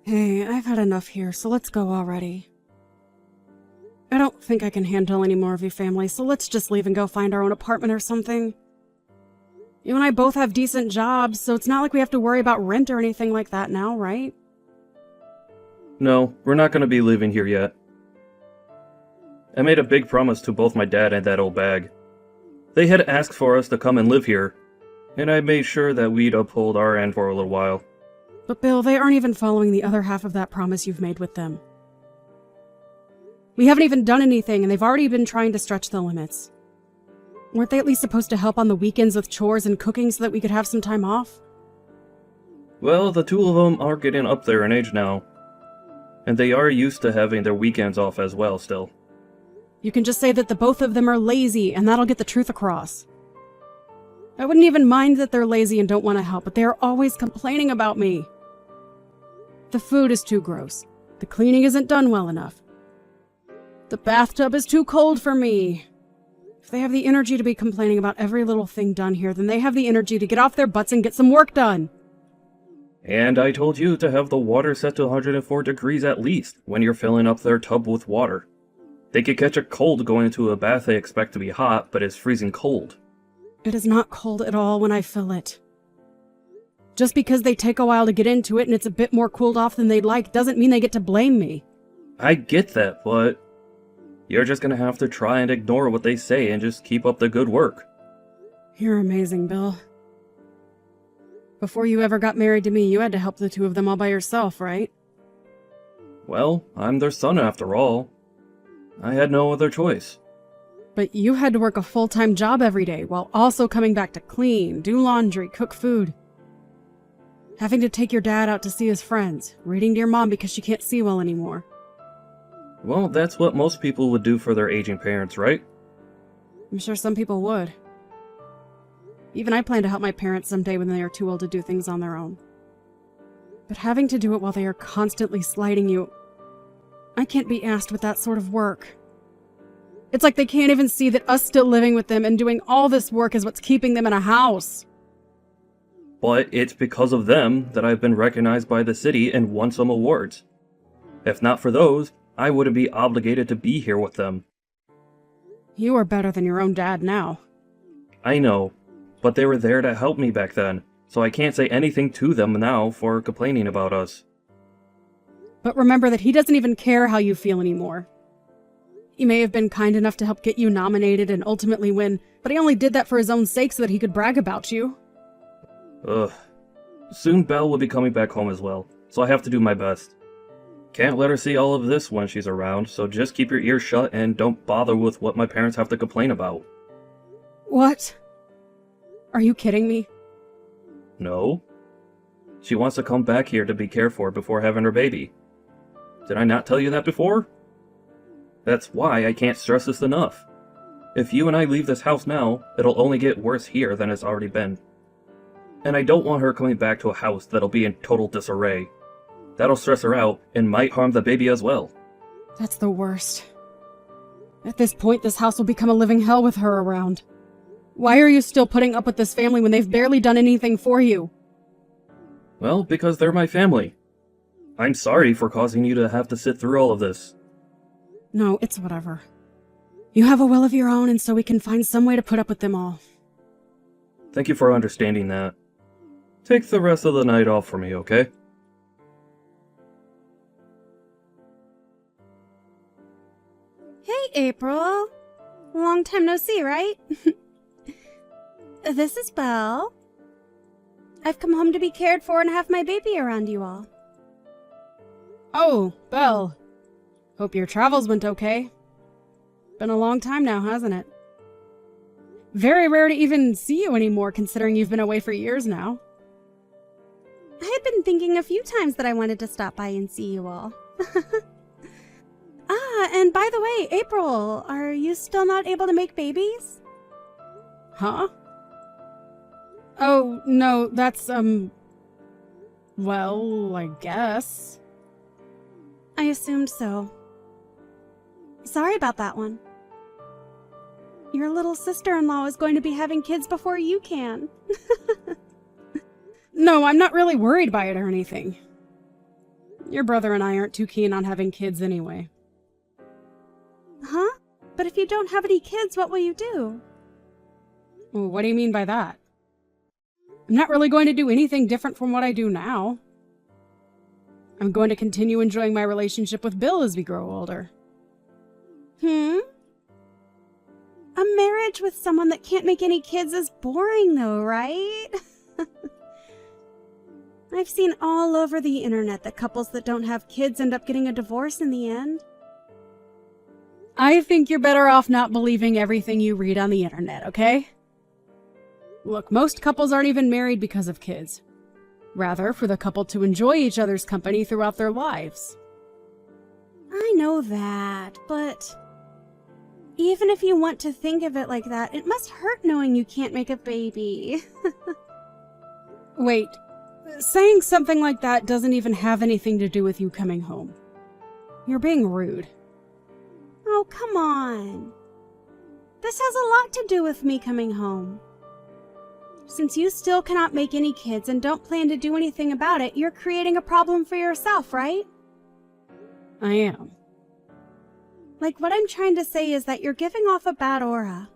Hey, I've had enough here, so let's go already. I don't think I can handle any more of your family, so let's just leave and go find our own apartment or something. You and I both have decent jobs, so it's not like we have to worry about rent or anything like that now, right? No, we're not going to be living here yet. I made a big promise to both my dad and that old bag. They had asked for us to come and live here, and I made sure that we'd uphold our end for a little while. But Bill, they aren't even following the other half of that promise you've made with them. We haven't even done anything, and they've already been trying to stretch the limits. Weren't they at least supposed to help on the weekends with chores and cooking so that we could have some time off? Well, the two of them are getting up there in age now, and they are used to having their weekends off as well still. You can just say that the both of them are lazy, and that'll get the truth across. I wouldn't even mind that they're lazy and don't want to help, but they are always complaining about me. The food is too gross. The cleaning isn't done well enough. The bathtub is too cold for me. If they have the energy to be complaining about every little thing done here, then they have the energy to get off their butts and get some work done. And I told you to have the water set to 104 degrees at least when you're filling up their tub with water. They could catch a cold going into a bath they expect to be hot, but is freezing cold. It is not cold at all when I fill it. Just because they take a while to get into it and it's a bit more cooled off than they'd like doesn't mean they get to blame me. I get that, but you're just gonna have to try and ignore what they say and just keep up the good work. You're amazing, Bill. Before you ever got married to me, you had to help the two of them all by yourself, right? Well, I'm their son after all. I had no other choice. But you had to work a full-time job every day while also coming back to clean, do laundry, cook food. Having to take your dad out to see his friends, reading to your mom because she can't see well anymore. Well, that's what most people would do for their aging parents, right? I'm sure some people would. Even I plan to help my parents someday when they are too old to do things on their own. But having to do it while they are constantly slighting you, I can't be asked with that sort of work. It's like they can't even see that us still living with them and doing all this work is what's keeping them in a house. But it's because of them that I've been recognized by the city and won some awards. If not for those, I wouldn't be obligated to be here with them. You are better than your own dad now. I know, but they were there to help me back then, so I can't say anything to them now for complaining about us. But remember that he doesn't even care how you feel anymore. He may have been kind enough to help get you nominated and ultimately win, but he only did that for his own sake so that he could brag about you. Ugh. Soon Belle will be coming back home as well, so I have to do my best. Can't let her see all of this when she's around, so just keep your ears shut and don't bother with what my parents have to complain about. What? Are you kidding me? No. She wants to come back here to be cared for before having her baby. Did I not tell you that before? That's why I can't stress this enough. If you and I leave this house now, it'll only get worse here than it's already been. And I don't want her coming back to a house that'll be in total disarray. That'll stress her out and might harm the baby as well. That's the worst. At this point, this house will become a living hell with her around. Why are you still putting up with this family when they've barely done anything for you? Well, because they're my family. I'm sorry for causing you to have to sit through all of this. No, it's whatever. You have a will of your own, and so we can find some way to put up with them all. Thank you for understanding that. Take the rest of the night off for me, okay? Hey, April. Long time no see, right? This is Belle. I've come home to be cared for and have my baby around you all. Oh, Belle. Hope your travels went okay. Been a long time now, hasn't it? Very rare to even see you anymore, considering you've been away for years now. I had been thinking a few times that I wanted to stop by and see you all. And by the way, April, are you still not able to make babies? Huh? Oh, no, that's, well, I guess. I assumed so. Sorry about that one. Your little sister-in-law is going to be having kids before you can. No, I'm not really worried by it or anything. Your brother and I aren't too keen on having kids anyway. Huh? But if you don't have any kids, what will you do? Well, what do you mean by that? I'm not really going to do anything different from what I do now. I'm going to continue enjoying my relationship with Bill as we grow older. A marriage with someone that can't make any kids is boring though, right? I've seen all over the internet that couples that don't have kids end up getting a divorce in the end. I think you're better off not believing everything you read on the internet, okay? Look, most couples aren't even married because of kids. Rather, for the couple to enjoy each other's company throughout their lives. I know that, but even if you want to think of it like that, it must hurt knowing you can't make a baby. Wait, saying something like that doesn't even have anything to do with you coming home. You're being rude. Oh, come on. This has a lot to do with me coming home. Since you still cannot make any kids and don't plan to do anything about it, you're creating a problem for yourself, right? I am. Like, what I'm trying to say is that you're giving off a bad aura.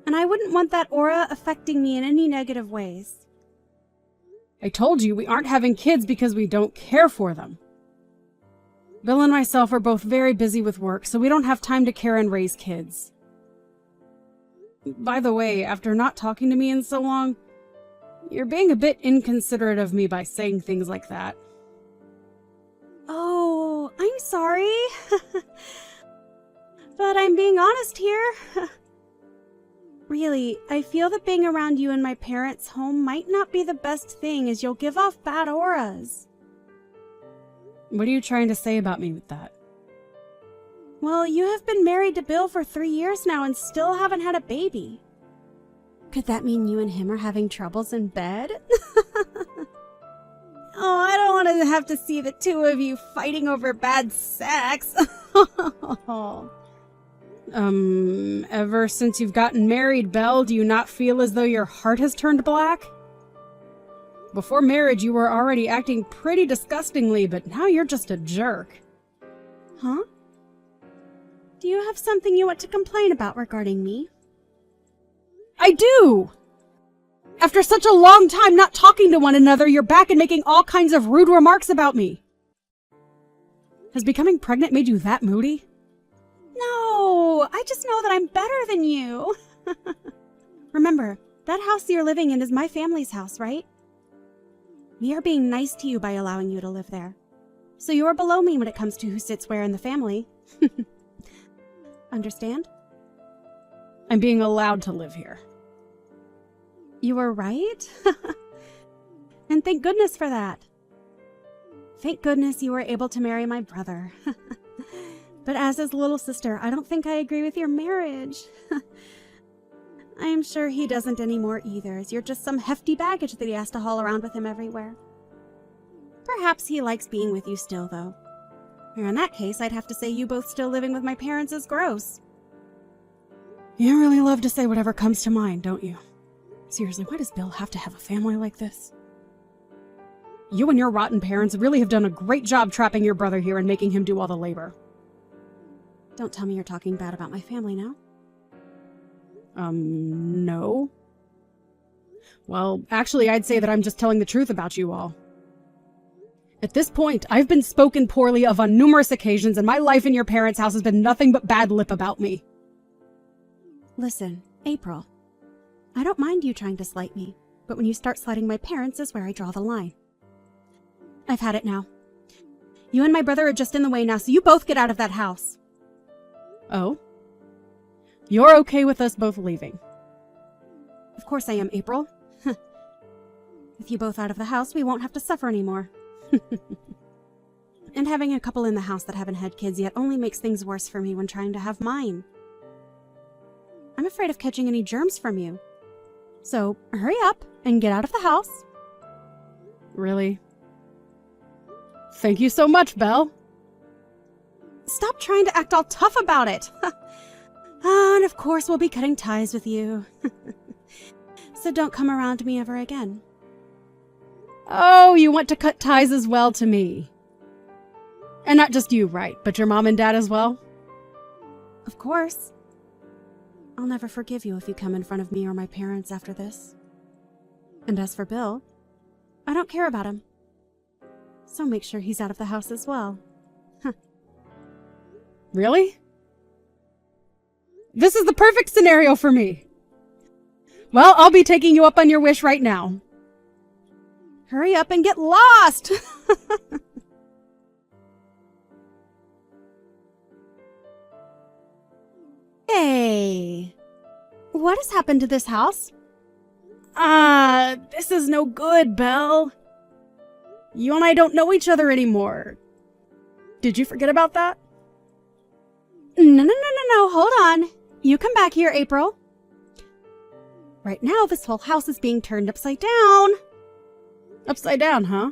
And I wouldn't want that aura affecting me in any negative ways. I told you we aren't having kids because we don't care for them. Bill and myself are both very busy with work, so we don't have time to care and raise kids. By the way, after not talking to me in so long, you're being a bit inconsiderate of me by saying things like that. Oh, I'm sorry. But I'm being honest here. Really, I feel that being around you in my parents' home might not be the best thing, as you'll give off bad auras. What are you trying to say about me with that? Well, you have been married to Bill for 3 years now and still haven't had a baby. Could that mean you and him are having troubles in bed? Oh, I don't want to have to see the two of you fighting over bad sex. Ever since you've gotten married, Belle, do you not feel as though your heart has turned black? Before marriage, you were already acting pretty disgustingly, but now you're just a jerk. Huh? Do you have something you want to complain about regarding me? I do! After such a long time not talking to one another, you're back and making all kinds of rude remarks about me. Has becoming pregnant made you that moody? No, I just know that I'm better than you. Remember, that house you're living in is my family's house, right? We are being nice to you by allowing you to live there. So you're below me when it comes to who sits where in the family. Understand? I'm being allowed to live here. You were right. And thank goodness for that. Thank goodness you were able to marry my brother. But as his little sister, I don't think I agree with your marriage. I am sure he doesn't anymore either, as you're just some hefty baggage that he has to haul around with him everywhere. Perhaps he likes being with you still, though. Or in that case, I'd have to say you both still living with my parents is gross. You really love to say whatever comes to mind, don't you? Seriously, why does Bill have to have a family like this? You and your rotten parents really have done a great job trapping your brother here and making him do all the labor. Don't tell me you're talking bad about my family now. No. Well, actually, I'd say that I'm just telling the truth about you all. At this point, I've been spoken poorly of on numerous occasions, and my life in your parents' house has been nothing but bad lip about me. Listen, April. I don't mind you trying to slight me, but when you start slighting my parents is where I draw the line. I've had it now. You and my brother are just in the way now, so you both get out of that house. Oh? You're okay with us both leaving? Of course I am, April. With you both out of the house, we won't have to suffer anymore. And having a couple in the house that haven't had kids yet only makes things worse for me when trying to have mine. I'm afraid of catching any germs from you. So, hurry up and get out of the house. Really? Thank you so much, Belle. Stop trying to act all tough about it. And of course we'll be cutting ties with you. So don't come around me ever again. Oh, you want to cut ties as well to me. And not just you, right, but your mom and dad as well? Of course. I'll never forgive you if you come in front of me or my parents after this. And as for Bill, I don't care about him. So make sure he's out of the house as well. Really? This is the perfect scenario for me. Well, I'll be taking you up on your wish right now. Hurry up and get lost! Hey, what has happened to this house? This is no good, Belle. You and I don't know each other anymore. Did you forget about that? No, hold on. You come back here, April. Right now, this whole house is being turned upside down. Upside down, huh?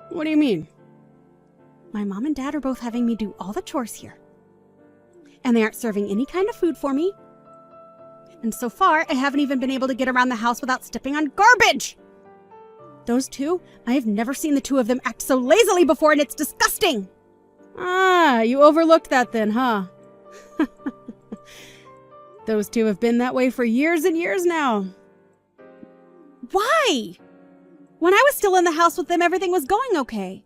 What do you mean? My mom and dad are both having me do all the chores here. And they aren't serving any kind of food for me. And so far, I haven't even been able to get around the house without stepping on garbage. Those two, I have never seen the two of them act so lazily before, and it's disgusting. You overlooked that then, huh? Those two have been that way for years and years now. Why? When I was still in the house with them, everything was going okay.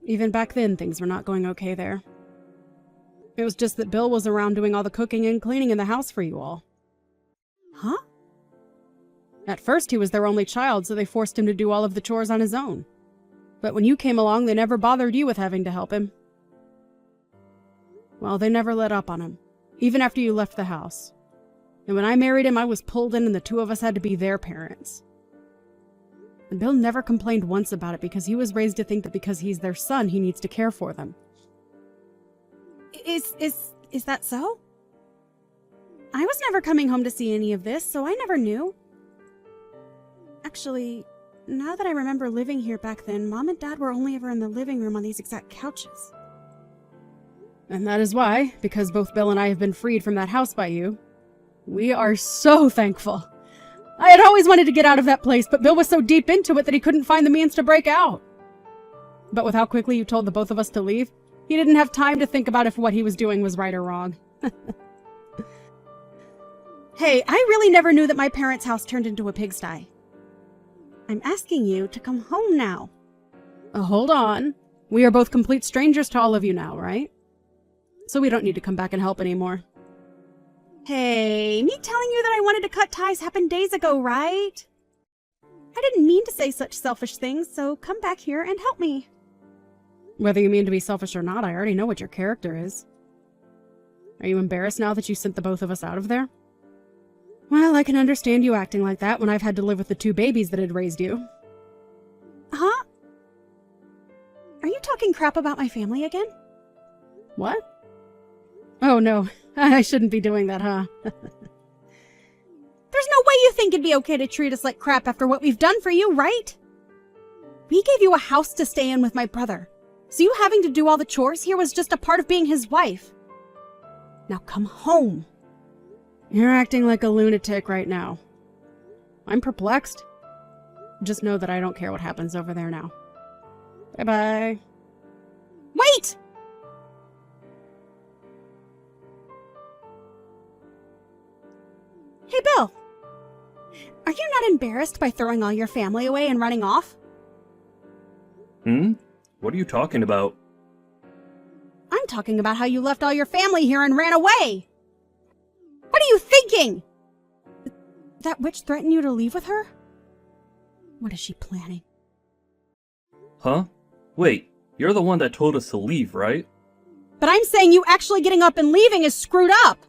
Even back then, things were not going okay there. It was just that Bill was around doing all the cooking and cleaning in the house for you all. Huh? At first, he was their only child, so they forced him to do all of the chores on his own. But when you came along, they never bothered you with having to help him. Well, they never let up on him, even after you left the house. And when I married him, I was pulled in and the two of us had to be their parents. And Bill never complained once about it because he was raised to think that because he's their son, he needs to care for them. Is that so? I was never coming home to see any of this, so I never knew. Actually, now that I remember living here back then, Mom and Dad were only ever in the living room on these exact couches. And that is why, because both Bill and I have been freed from that house by you, we are so thankful. I had always wanted to get out of that place, but Bill was so deep into it that he couldn't find the means to break out. But with how quickly you told the both of us to leave, he didn't have time to think about if what he was doing was right or wrong. Hey, I really never knew that my parents' house turned into a pigsty. I'm asking you to come home now. Hold on. We are both complete strangers to all of you now, right? So we don't need to come back and help anymore. Hey, me telling you that I wanted to cut ties happened days ago, right? I didn't mean to say such selfish things, so come back here and help me. Whether you mean to be selfish or not, I already know what your character is. Are you embarrassed now that you sent the both of us out of there? Well, I can understand you acting like that when I've had to live with the two babies that had raised you. Huh? Are you talking crap about my family again? What? Oh, no. I shouldn't be doing that, huh? There's no way you think it'd be okay to treat us like crap after what we've done for you, right? We gave you a house to stay in with my brother, so you having to do all the chores here was just a part of being his wife. Now come home. You're acting like a lunatic right now. I'm perplexed. Just know that I don't care what happens over there now. Bye-bye. Wait! Hey, Bill. Are you not embarrassed by throwing all your family away and running off? What are you talking about? I'm talking about how you left all your family here and ran away. What are you thinking? That witch threatened you to leave with her? What is she planning? Huh? Wait, you're the one that told us to leave, right? But I'm saying you actually getting up and leaving is screwed up.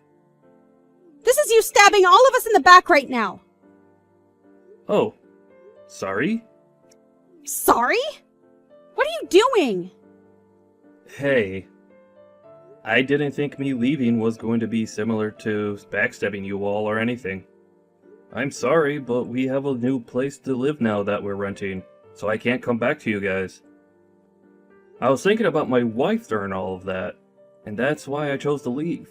This is you stabbing all of us in the back right now. Oh, sorry? Sorry? What are you doing? Hey, I didn't think me leaving was going to be similar to backstabbing you all or anything. I'm sorry, but we have a new place to live now that we're renting, so I can't come back to you guys. I was thinking about my wife during all of that, and that's why I chose to leave.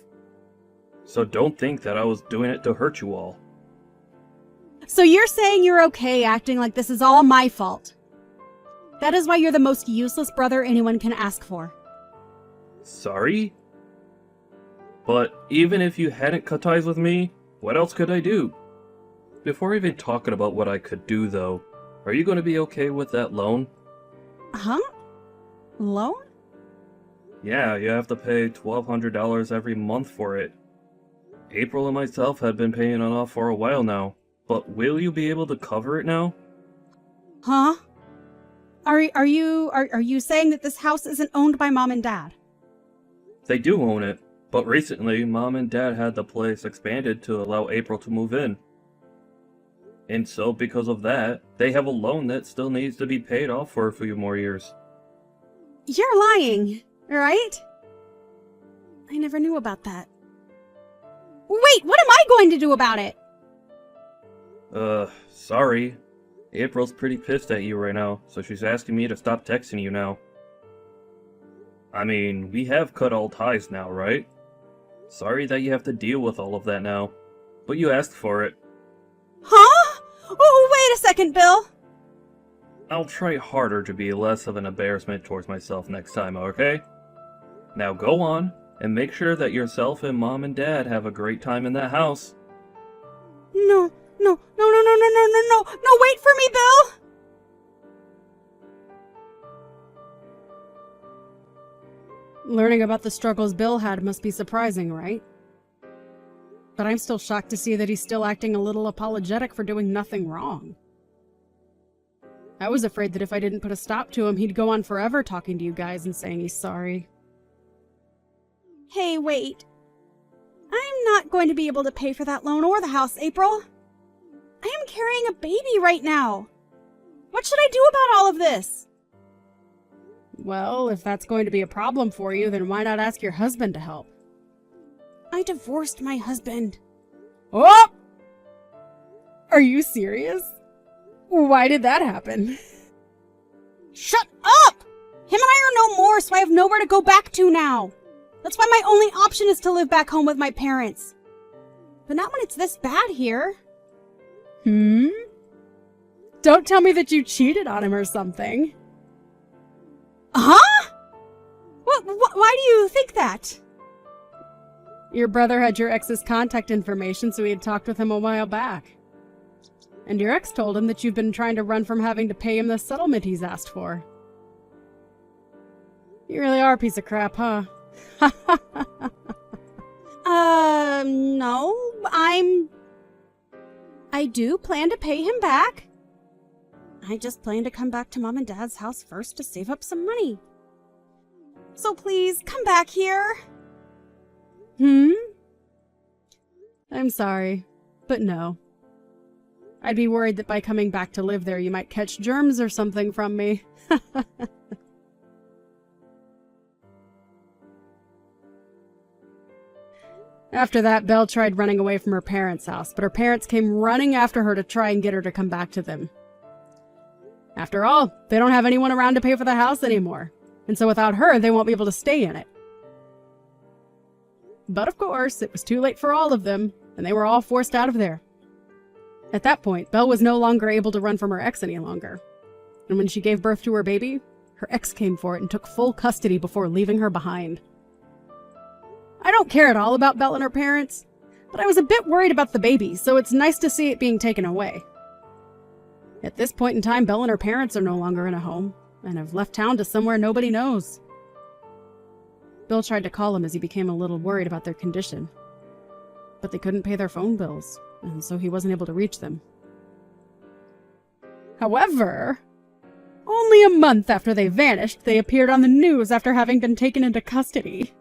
So don't think that I was doing it to hurt you all. So you're saying you're okay acting like this is all my fault? That is why you're the most useless brother anyone can ask for. Sorry? But even if you hadn't cut ties with me, what else could I do? Before even talking about what I could do, though, are you going to be okay with that loan? Huh? Loan? Yeah, you have to pay $1,200 every month for it. April and myself have been paying it off for a while now, but will you be able to cover it now? Huh? Are you saying that this house isn't owned by Mom and Dad? They do own it, but recently Mom and Dad had the place expanded to allow April to move in. And so because of that, they have a loan that still needs to be paid off for a few more years. You're lying, right? I never knew about that. Wait, what am I going to do about it? Sorry. April's pretty pissed at you right now, so she's asking me to stop texting you now. I mean, we have cut all ties now, right? Sorry that you have to deal with all of that now, but you asked for it. Huh? Oh, wait a second, Bill. I'll try harder to be less of an embarrassment towards myself next time, okay? Now go on, and make sure that yourself and Mom and Dad have a great time in that house. No, wait for me, Bill! Learning about the struggles Bill had must be surprising, right? But I'm still shocked to see that he's still acting a little apologetic for doing nothing wrong. I was afraid that if I didn't put a stop to him, he'd go on forever talking to you guys and saying he's sorry. Hey, wait. I'm not going to be able to pay for that loan or the house, April. I am carrying a baby right now. What should I do about all of this? Well, if that's going to be a problem for you, then why not ask your husband to help? I divorced my husband. Oh! Are you serious? Why did that happen? Shut up! Him and I are no more, so I have nowhere to go back to now. That's why my only option is to live back home with my parents. But not when it's this bad here. Don't tell me that you cheated on him or something. Huh? Why do you think that? Your brother had your ex's contact information, so he had talked with him a while back. And your ex told him that you've been trying to run from having to pay him the settlement he's asked for. You really are a piece of crap, huh? No, I do plan to pay him back. I just plan to come back to Mom and Dad's house first to save up some money. So please, come back here. I'm sorry, but no. I'd be worried that by coming back to live there, you might catch germs or something from me. After that, Belle tried running away from her parents' house, but her parents came running after her to try and get her to come back to them. After all, they don't have anyone around to pay for the house anymore, and so without her, they won't be able to stay in it. But of course, it was too late for all of them, and they were all forced out of there. At that point, Belle was no longer able to run from her ex any longer, and when she gave birth to her baby, her ex came for it and took full custody before leaving her behind. I don't care at all about Belle and her parents, but I was a bit worried about the baby, so it's nice to see it being taken away. At this point in time, Belle and her parents are no longer in a home, and have left town to somewhere nobody knows. Bill tried to call him as he became a little worried about their condition, but they couldn't pay their phone bills, and so he wasn't able to reach them. However, only a month after they vanished, they appeared on the news after having been taken into custody.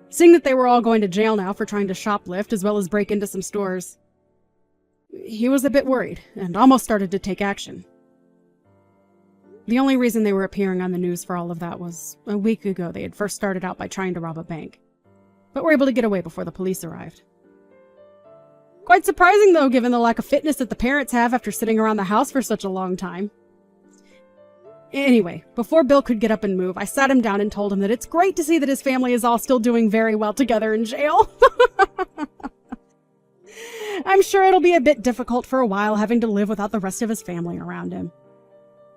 Seeing that they were all going to jail now for trying to shoplift as well as break into some stores, he was a bit worried and almost started to take action. The only reason they were appearing on the news for all of that was a week ago they had first started out by trying to rob a bank, but were able to get away before the police arrived. Quite surprising though, given the lack of fitness that the parents have after sitting around the house for such a long time. Anyway, before Bill could get up and move, I sat him down and told him that it's great to see that his family is all still doing very well together in jail. I'm sure it'll be a bit difficult for a while having to live without the rest of his family around him.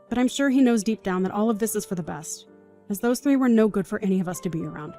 But I'm sure he knows deep down that all of this is for the best, as those three were no good for any of us to be around.